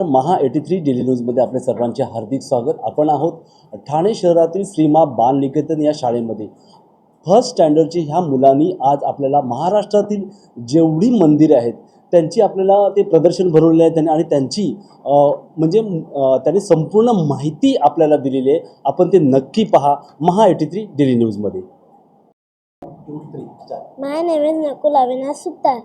महा 83 डेली न्यूजमध्ये आपले सर्वांचे हार्दिक स्वागत. आपण आहोत ठाणे शहरातील श्रीमा बालनिकेतन या शाळेमध्ये. फर्स्ट स्टँडर्डची ह्या मुलांनी आज आपल्याला महाराष्ट्रातील जेवढी मंदिरे आहेत त्यांची आपल्याला ते प्रदर्शन भरवलेले आहे त्यांनी आणि त्यांची त्यांनी संपूर्ण माहिती आपल्याला दिलेली आहे. आपण ते नक्की पहा महा 83 डेली न्यूजमध्ये. My name is Nakul Avinash Suttar.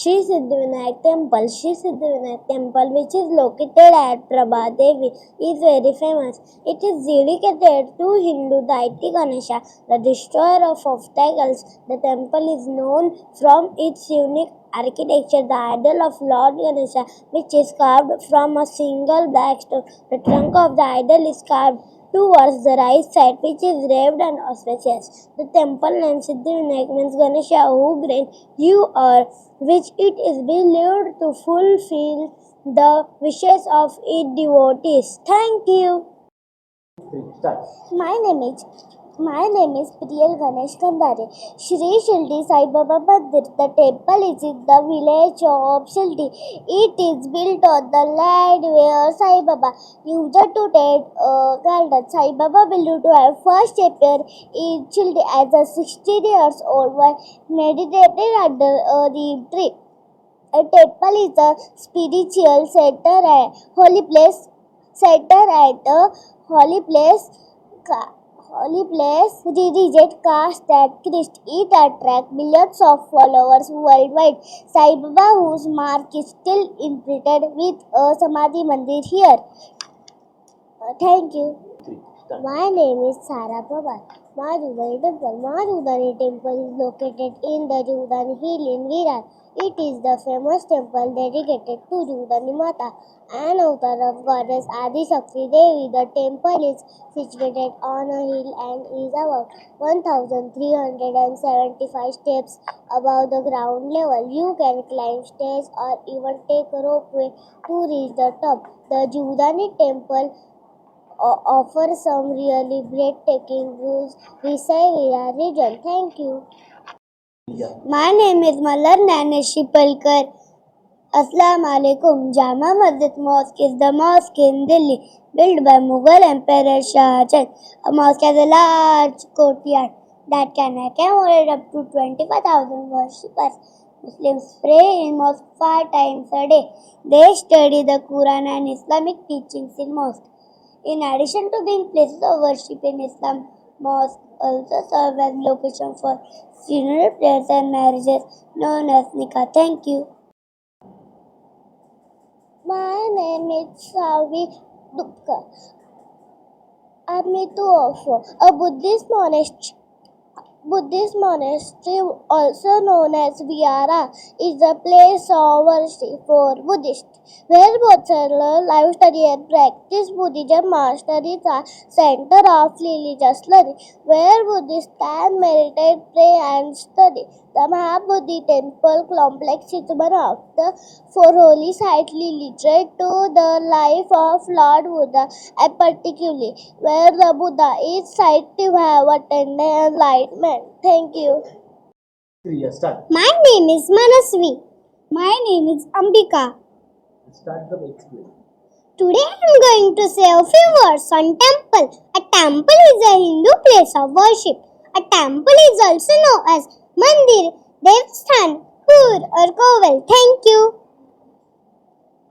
Shri Siddhivinayak Temple. Shri Siddhivinayak Temple, which is located at Prabhadevi, is very famous. It is dedicated to Hindu deity Ganesha, the destroyer of obstacles. The temple is known from its unique architecture. The idol of Lord Ganesha, which is carved from a single black stone. The trunk of the idol is carved towards the right side, which is raised and auspicious. The temple name Siddhivinayak means Ganesha who grants you or which it is believed to fulfill the wishes of its devotees. Thank you. My name is Priyal Ganesh Kandare. Shri Shildi Sai Baba Mandir. The temple is in the village of Shildi. It is built on the land where Sai Baba used to tend garden. Sai Baba believed to have first appeared in Shildi as a 16 years old while meditating under a neem tree. A temple is a spiritual center and holy place. Holy place religious caste and Christ. It attracts millions of followers worldwide. Sai Baba, whose mark is still imprinted with a Samadhi Mandir here. Thank you. My name is Sara Pawar. Mahadudani Temple is located in the Judani Hill in Virar. It is the famous temple dedicated to Judani Mata, an avatar of goddess Adi Shakti Devi. The temple is situated on a hill and is about 1,375 steps above the ground level. You can climb stairs or even take a ropeway to reach the top. The Judani temple offers some really breathtaking views beside Virar region. Thank you. My name is Mallar Naneshi Palkar. Assalamu alaikum. Jama Masjid Mosque is the mosque in Delhi, built by Mughal Emperor Shah Jahan. A mosque has a large courtyard that can accommodate up to 25,000 worshippers. Muslims pray in mosque 5 times a day. They study the Quran and Islamic teachings in mosque. In addition to being places of worship in Islam, mosques also serve as location for funeral prayers and marriages known as nikah. Thank you. My name is Savi Dupkar. Amituofo, a Buddhist monastery, also known as Vihara, is a place of worship for Buddhists, where both life study and practice Buddhism. Monasteries are center of religious learning, where Buddhists can meditate, pray, and study. The Mahabodhi Temple complex is one of the 4 holy sites related to the life of Lord Buddha, and particularly where the Buddha is said to have attained enlightenment. Thank you. My name is Manasvi. My name is Ambika. Today I am going to say a few words on temple. A temple is a Hindu place of worship. A temple is also known as Mandir, Devasthan, Pur or Koval. Thank you.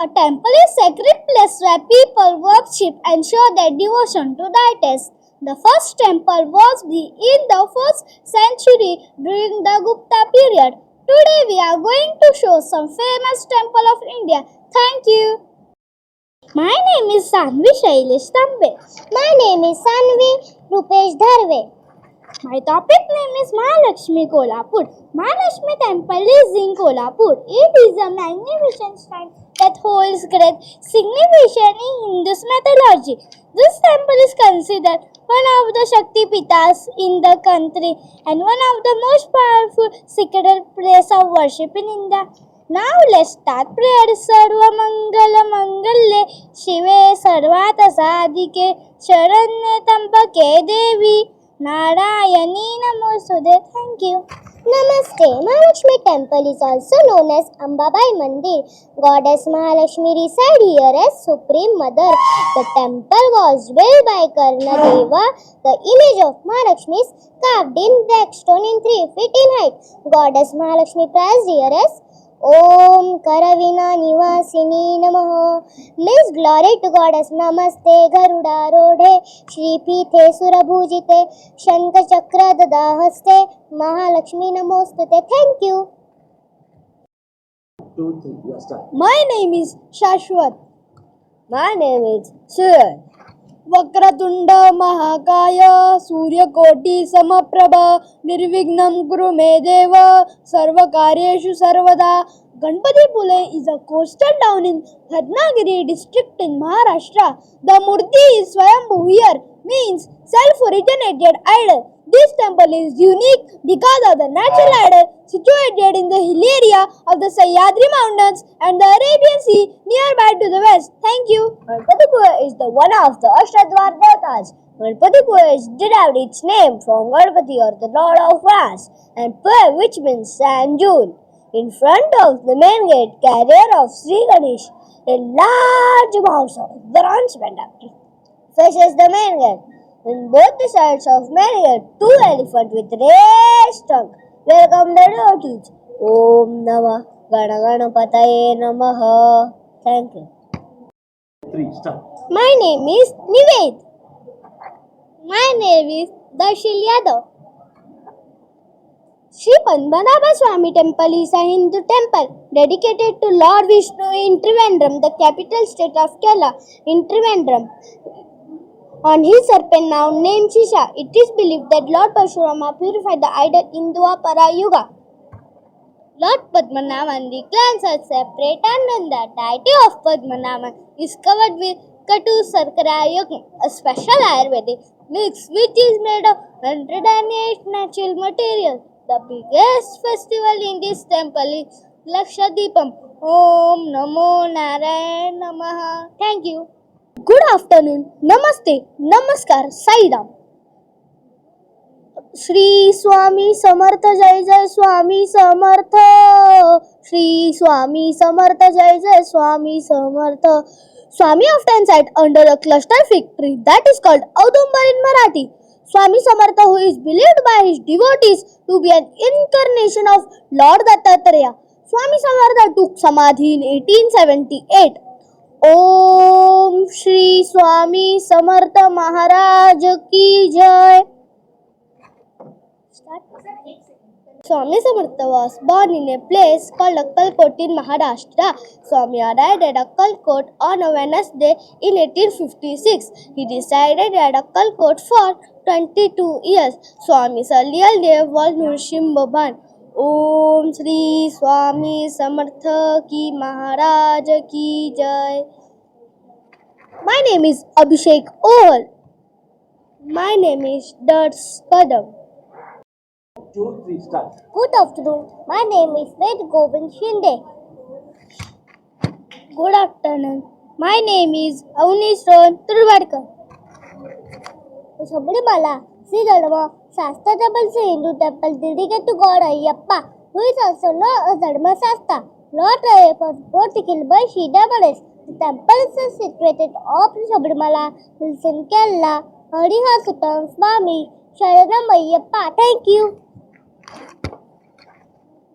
A temple is a sacred place where people worship and show their devotion to deities. The first temple was in the 1st century during the Gupta period. Today we are going to show some famous temple of India. Thank you. My name is Sanvi Shailesh Tambe. My name is Sanvi Rupesh Dharve. My topic name is Mahalakshmi Kolhapur. Mahalakshmi Temple is in Kolhapur. It is a magnificent shrine that holds great significance in Hindu mythology. This temple is considered one of the Shakti Pitas in the country and one of the most powerful sacred places of worship in India. Now let's start prayer. Sarva Mangala Mangalle Shive Sarvata Sadhike Sharanye Tambake Devi Narayani Namostute. Thank you. Namaste. Mahalakshmi temple is also known as Ambabai Mandir. Goddess Mahalakshmi reside here as Supreme Mother. The temple was built by Karna Deva. The image of Mahalakshmi is carved in black stone in 3 feet in height. Goddess Mahalakshmi prays here as Om Karavina Nivasini Namaha. Means glory to Goddess. Namaste Garuda Rodhe Shri Pithe Surabhujite Shankha Chakra Dadahaste Mahalakshmi Namostute. Thank you. 2, 3, yeah, start. My name is Shashwat. My name is Suraj. Vakratunda महाकाय सूर्यकोटि समप्रभ निर्विघ्नं कुरु मे देव सर्वकार्येषु सर्वदा. Ganpatipule is a coastal town in Ratnagiri district in Maharashtra. The Murti is Swayambhu here, means self-originated idol. This temple is unique because of the natural idol situated in the hill area of the Sahyadri Mountains and the Arabian Sea nearby to the west. Thank you. Ganpatipule is the one of the Ashtadwar Devatas. Ganpatipule is derived its name from Ganpati or the Lord of Wrath and Pur, which means sand dune. In front of the main gate, carrier of Sri Ganesh, a large mouse of bronze pendant faces the main gate. On both the sides of main gate, 2 elephants with raised tongue welcome the devotees. Om Namah Ganaganapataye Namaha. Thank you. 3, start. My name is Nived. My name is Darshil Yadav. Sri Padmanabha Swami Temple is a Hindu temple dedicated to Lord Vishnu in Trivandrum, the capital state of Kerala. In Trivandrum, on his serpent now named Shisha, it is believed that Lord Parshurama purified the idol in Dwapara Yuga. Lord Padmanabhan declines as separate and the deity of Padmanabhan is covered with Katu Sarkara Yagna, a special Ayurvedic mix which is made of 108 natural materials. The biggest festival in this temple is Lakshadipam. Om Namo Narayan Namaha. Thank you. Good afternoon. Namaste. Namaskar. Saidam. Shri Swami Samarth जय जय स्वामी समर्थ. श्री स्वामी समर्थ जय जय Swami Samarth. Swami often sat under a cluster fig tree that is called Audumbar in Marathi. Swami Samartha, who is believed by his devotees to be an incarnation of Lord Dattatreya. Swami Samartha took Samadhi in 1878. Om Shri Swami Samartha Maharaj Ki Jai. Swami Samartha was born in a place called Akkalkot in Maharashtra. Swami arrived at Akkalkot on a Wednesday in 1856. He resided at Akkalkot for 22 years. Swami's earlier name was Nursim Baban. Om Shri Swami Samartha Ki Maharaj Ki Jai. My name is Abhishek Oval. My name is Dars Kadam. 2, 3, start. Good afternoon. My name is Ved Govind Shinde. Good afternoon. My name is Avnish Rohan Turwadkar. Sabrimala, Sri Dharma, Shastra Temple, Sri Hindu Temple, dedicated to God Ayyappa, who is also known as Dharma Shastra. Lord Ayyappa was brought to kill by Shida Ganesh. The temple is situated off Sabrimala Hills in Kerala. Harihasutam Swami Sharanam Ayyappa. Thank you.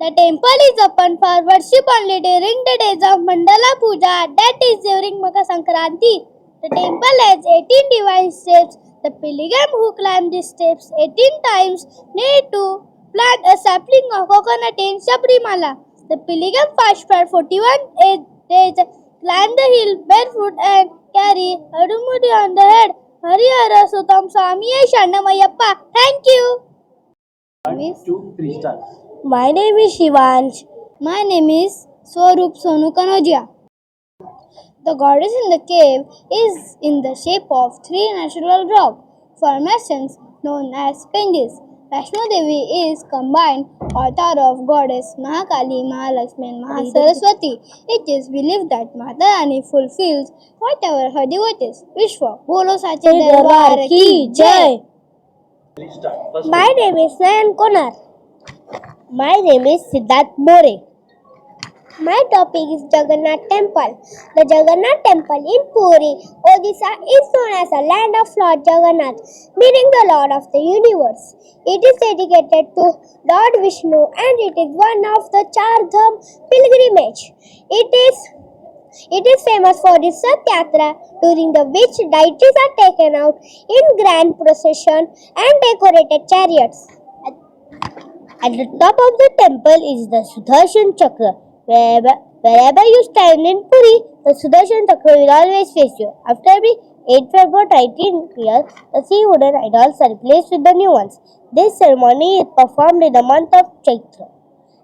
The temple is open for worship only during the days of Mandala Puja, that is during Makar Sankranti. The temple has 18 divine steps. The pilgrim who climb these steps 18 times need to plant a sapling of coconut in Sabrimala. The pilgrim fast for 41 days, climb the hill barefoot and carry Adumudi on the head. Harihara Sutam Swami Sharnamayappa. Thank you. 1, 2, 3, start. My name is Shivansh. My name is Swarup Sonu Kanojia. The goddess in the cave is in the shape of 3 natural rock formations known as pinges. Vaishno Devi is combined avatar of goddess Mahakali, Mahalakshmi and Mahasaraswati. It is believed that Mata Rani fulfills whatever her devotees wish for. Bolo Sache Darbar Ki Jai. Please start. First My name is Nayan Konar. My name is Siddharth More. My topic is Jagannath Temple. The Jagannath Temple in Puri, Odisha is known as the land of Lord Jagannath, meaning the Lord of the universe. It is dedicated to Lord Vishnu and it is one of the Char Dham pilgrimage. It is famous for its Rath Yatra, during the which deities are taken out in grand procession and decorated chariots. At the top of the temple is the Sudarshan Chakra. Wherever you stand in Puri, the Sudarshan Chakra will always face you. After every 8 or 18 years, the three wooden idols are replaced with the new ones. This ceremony is performed in the month of Chaitra.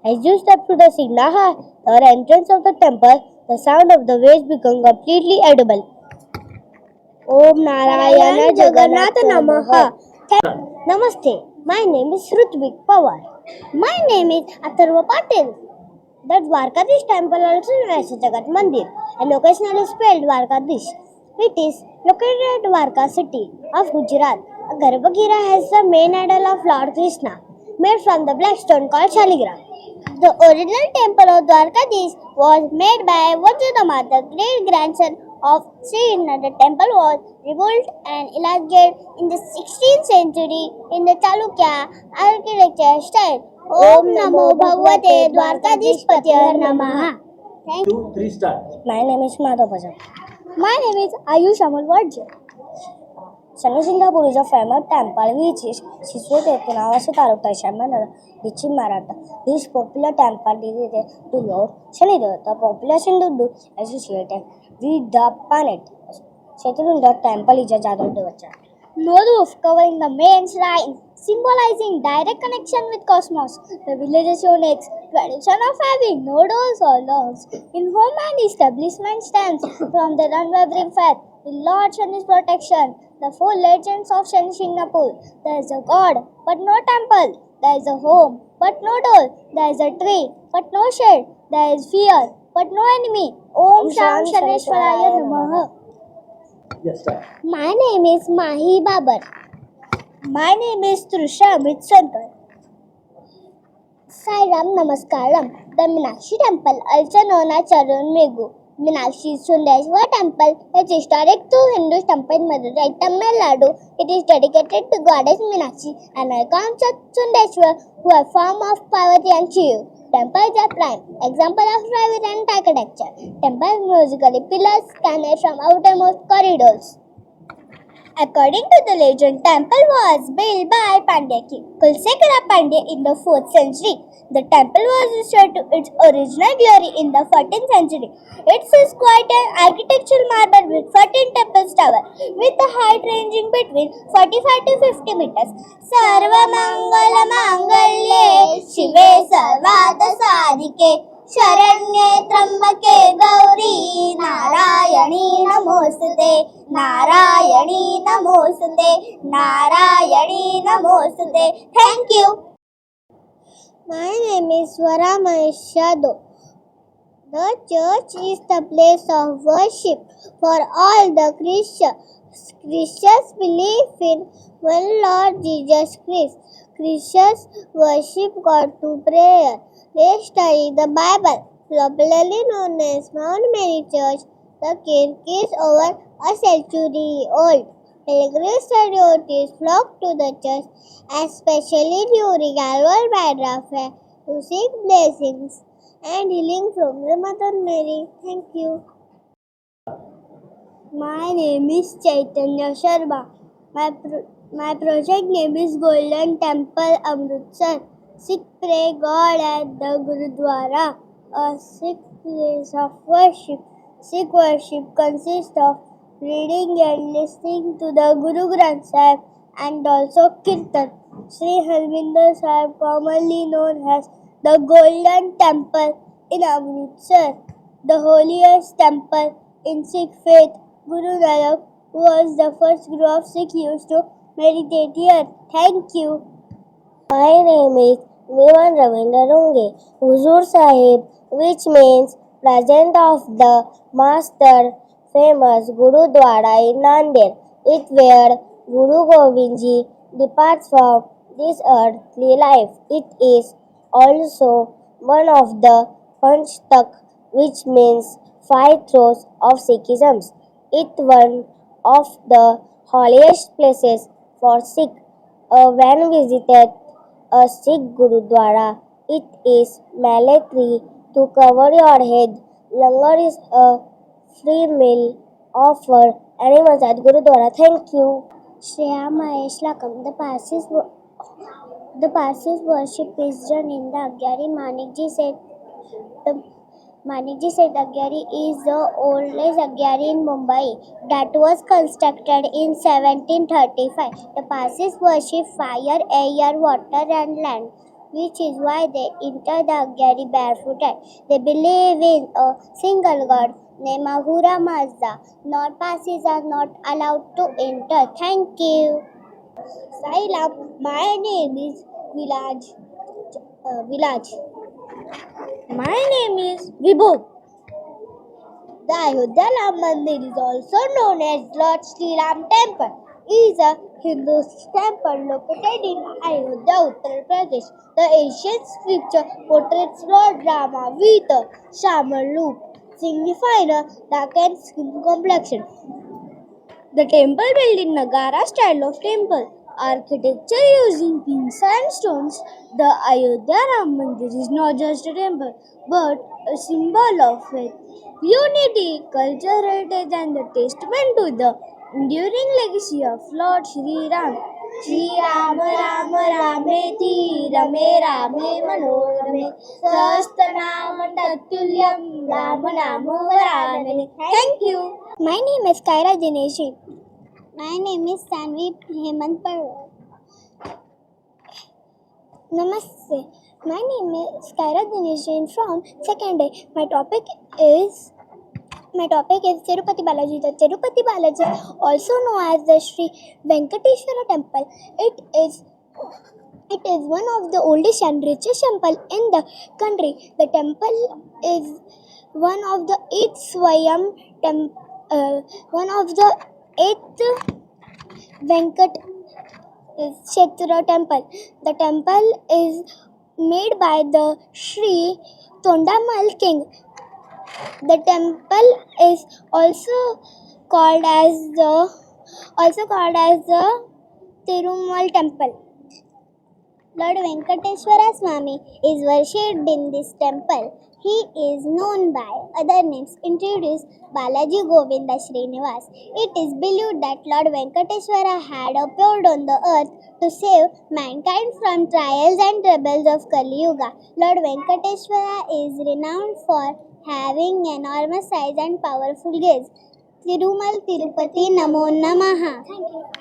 As you step to the Sindaha, or entrance of the temple, the sound of the waves becomes completely audible. Om Narayana Jagannatha Namaha. Namaste. My name is Rutvik Pawar. My name is Atharva Patil. The Dwarkadish temple, also known as Jagat Mandir, and occasionally spelled Dwarkadish. It is located at Dwarka city of Gujarat. A Garbhagriha has the main idol of Lord Krishna, made from the black stone called Shaligram. The original temple of Dwarkadish was made by Vajradama, the great grandson of Sri Indra. The temple was rebuilt and elaborated in the 16th century in the Chalukya architecture style. Om Namo Bhagavate Dwarkadishpatye Namaha. Thank you. 2, 3, start. My name is Madhav Bhajan. My name is Ayush Amal Vajra. Shani Singapore is a famous temple which is situated in Avasi Taluka, Shamanala, Dichin Maratha. This popular temple dedicated to Lord Shanidev. The population is associated with the planet. Settled in the temple is a Jadam Devacha. No roof covering the main shrine, symbolizing direct connection with cosmos. The village unique tradition of having no doors or locks. In home and establishment stands from the unwavering faith in Lord Shani's protection. The four legends of Shani Singapore. There is a God, but no temple. There is a home, but no door. There is a tree, but no shade. There is fear, but no enemy. Om Sham Shaneshwaraya Namaha. Yes, start. My name is Mahi Babar. My name is Trusha Amit Shankar. Sairam Namaskaram. The Meenakshi Temple, also known as Charan Megu. Meenakshi Sundeshwar Temple is historic to Hindu temple in Madurai, Tamil Nadu. It is dedicated to goddess Meenakshi and icon Sundeshwar, who are form of Parvati and Shiva. Temple is a prime example of private and architecture. Temple musically pillars connect from outermost corridors. According to the legend, temple was built by Pandya king Kulsekara Pandya in the 4th century. The temple was restored to its original glory in the 14th century. It is quite an architectural marvel with 14 temple towers, with a height ranging between 45 to 50 meters. Sarva Mangala Mangalye Shive Sarvada Sadike Sharanye Trambake Gauri Narayani Namostute Narayani Namostute Narayani Namostute. Thank you. My name is Swara Mahesh Yadav. The church is the place of worship for all the Christians. Christians believe in one Lord Jesus Christ. Christians worship God through prayer. They study the Bible, popularly known as Mount Mary Church. The kirk is over a century old. Pilgrims and devotees flock to the church, especially during annual Padra fair, to seek blessings and healing from the Mother Mary. Thank you. My name is Chaitanya Sharma. My project name is Golden Temple Amritsar. Sikh pray God at the Gurudwara, a Sikh place of worship. Sikh worship consists of reading and listening to the Guru Granth Sahib and also Kirtan. Sri Harminder Sahib, commonly known as the Golden Temple in Amritsar, the holiest temple in Sikh faith. Guru Nanak was the first Guru of Sikh used to meditate here. Thank you. My name is Vivan Ravindra Runge. Huzur Sahib, which means present of the Master, famous Gurudwara in Nanded. It where Guru Gobind Ji departs from this earthly life. It is also one of the Panchtak, which means five throes of Sikhism. It one of the holiest places for Sikh. When visited a Sikh Gurudwara, it is mandatory to cover your head. Langar is a free meal offered anyone at Gurudwara. Thank you. Shreya Mahesh Lakam. The Parsis worship is done in the Agyari. Manikji said Agyari is the oldest Agyari in Mumbai that was constructed in 1735. The Parsis worship fire, air, water and land, which is why they enter the Agyari barefooted. They believe in a single god named Ahura Mazda. Non-Parsis are not allowed to enter. Thank you. Sailam, my name is Vilaj. My name is Vibhu. The Ayodhya Ram Mandir is also known as Lord Sri Ram Temple. It is a Hindu temple located in Ayodhya, Uttar Pradesh. The ancient scripture portrays Lord Rama with a shaman look, signifying a darkened skin complexion. The temple built in Nagara style of temple architecture using pink sandstones. The Ayodhya Ram Mandir is not just a temple but a symbol of faith, unity, cultural heritage, and the testament to the enduring legacy of Lord Sri Ram. Sri Ram Ram Rameti Rame Rame Manorame Sahasranam Tatulyam Ram Nam Varanane. Thank you. My name is Kaira Dineshi. My name is Sanvi Hemant Parwar. Namaste. My name is Kaira Dineshi from second day. My topic is Tirupati Balaji. The Tirupati Balaji, also known as the Sri Venkateshwara Temple, it is one of the oldest and richest temple in the country. The temple is one of the eighth Venkat Kshetra temple. The temple is made by the Sri Tondamal king. The temple is also called as the Tirumal temple. Lord Venkateshwara Swami is worshipped in this temple. He is known by other names introduced Balaji Govinda Srinivas. It is believed that Lord Venkateshwara had appeared on the earth to save mankind from trials and troubles of Kali Yuga. Lord Venkateshwara is renowned for having enormous size and powerful gaze. Tirumal Tirupati Namo Namaha. Thank you.